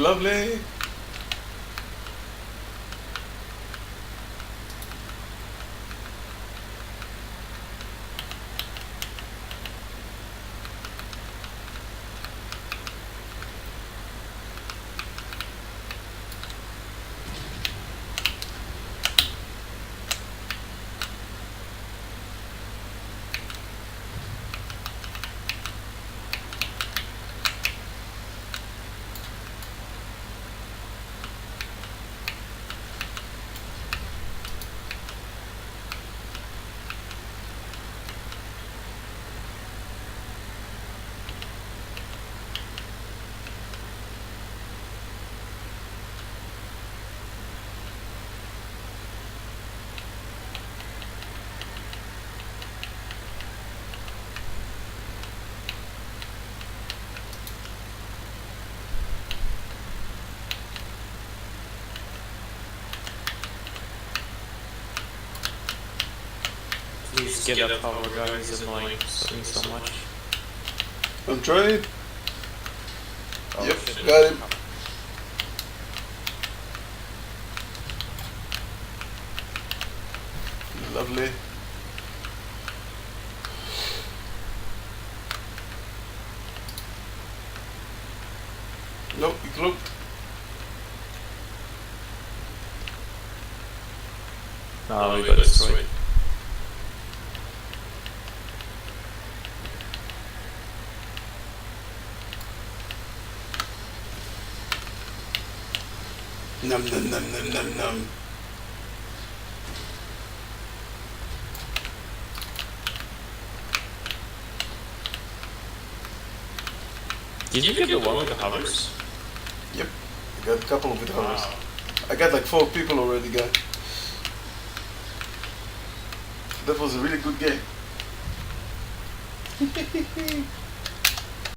Lovely. Please get up, power guy. He's annoying, sucking so much. On trade. Oh, Yep, shit. got him. Lovely. Nope, he cloaked. No, we got destroyed. Num num num num num num. Did you get the one with the hovers? Yep, I got a couple of it hovers. Wow. I got like 4 people already, guy. That was a really good game.